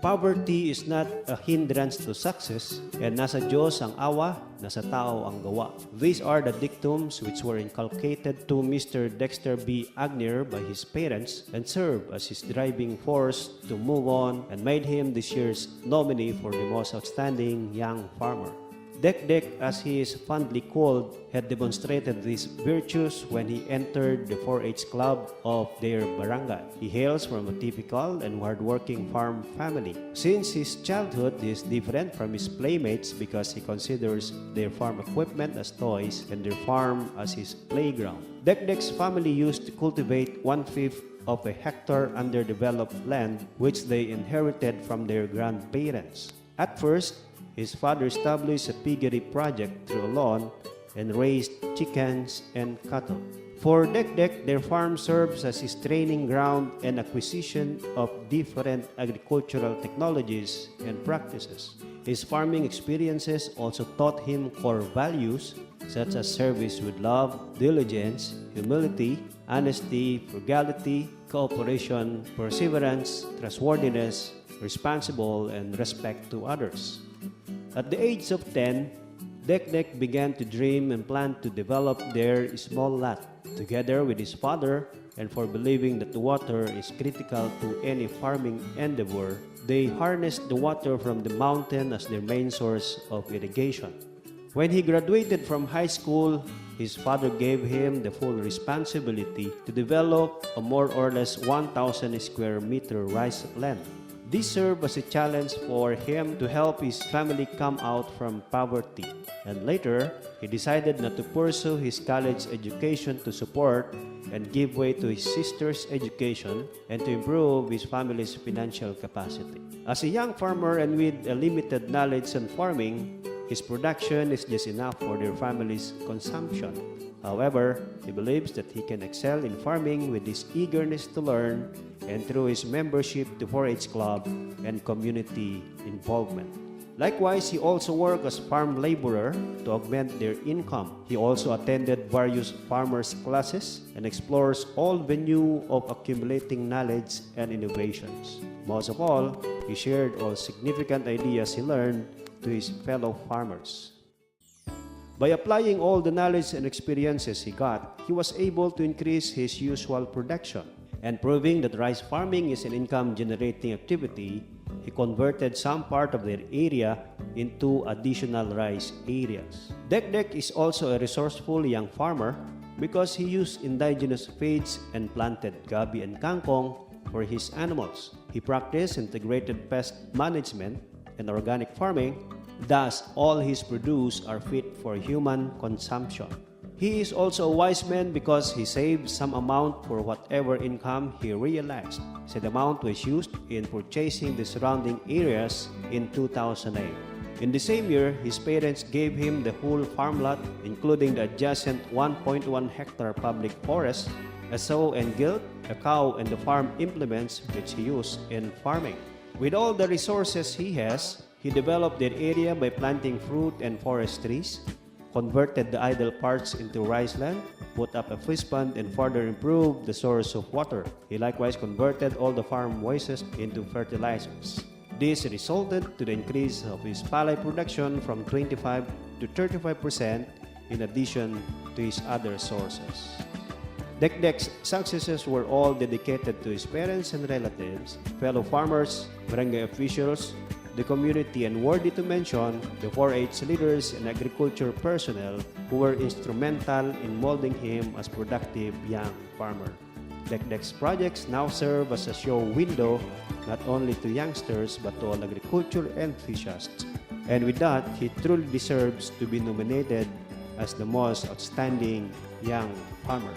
Poverty is not a hindrance to success, and nasa Diyos ang awa, nasa tao ang gawa. These are the dictums which were inculcated to Mr. Dexter B. Agnir by his parents and served as his driving force to move on and made him this year's nominee for the most outstanding young farmer. Dek, as he is fondly called, had demonstrated these virtues when he entered the 4-H club of their barangay. He hails from a typical and hard-working farm family. Since his childhood, he is different from his playmates because he considers their farm equipment as toys and their farm as his playground. Dek's family used to cultivate 1/5 of a hectare underdeveloped land which they inherited from their grandparents. At first, his father established a piggery project through a loan and raised chickens and cattle. For Dek, their farm serves as his training ground and acquisition of different agricultural technologies and practices. His farming experiences also taught him core values such as service with love, diligence, humility, honesty, frugality, cooperation, perseverance, trustworthiness, responsible, and respect to others. At the age of 10, Dek began to dream and plan to develop their small lot. Together with his father, and for believing that the water is critical to any farming endeavor, they harnessed the water from the mountain as their main source of irrigation. When he graduated from high school, his father gave him the full responsibility to develop a more or less 1,000 square meter rice land. This served as a challenge for him to help his family come out from poverty. And later, he decided not to pursue his college education to support and give way to his sister's education and to improve his family's financial capacity. As a young farmer and with a limited knowledge on farming, his production is just enough for their family's consumption. However, he believes that he can excel in farming with his eagerness to learn and through his membership to 4-H club and community involvement. Likewise, he also worked as farm laborer to augment their income. He also attended various farmers' classes and explores all venues of accumulating knowledge and innovations. Most of all, he shared all significant ideas he learned to his fellow farmers. By applying all the knowledge and experiences he got, he was able to increase his usual production. And proving that rice farming is an income-generating activity, he converted some part of their area into additional rice areas. Dek is also a resourceful young farmer because he used indigenous feeds and planted gabi and kangkong for his animals. He practiced integrated pest management and organic farming. Thus, all his produce are fit for human consumption. He is also a wise man because he saved some amount for whatever income he realized. Said amount was used in purchasing the surrounding areas in 2008. In the same year, his parents gave him the whole farm lot, including the adjacent 1.1 hectare public forest, a sow and gilt, a cow, and the farm implements which he used in farming. With all the resources he has, he developed their area by planting fruit and forest trees, converted the idle parts into rice land, put up a fish pond, and further improved the source of water. He likewise converted all the farm wastes into fertilizers. This resulted to the increase of his palay production from 25 to 35% in addition to his other sources. Dek's successes were all dedicated to his parents and relatives, fellow farmers, barangay officials, the community, and worthy to mention the 4-H leaders and agriculture personnel who were instrumental in molding him as productive young farmer. Dek's projects now serve as a show window not only to youngsters but to all agriculture enthusiasts. And with that, he truly deserves to be nominated as the most outstanding young farmer.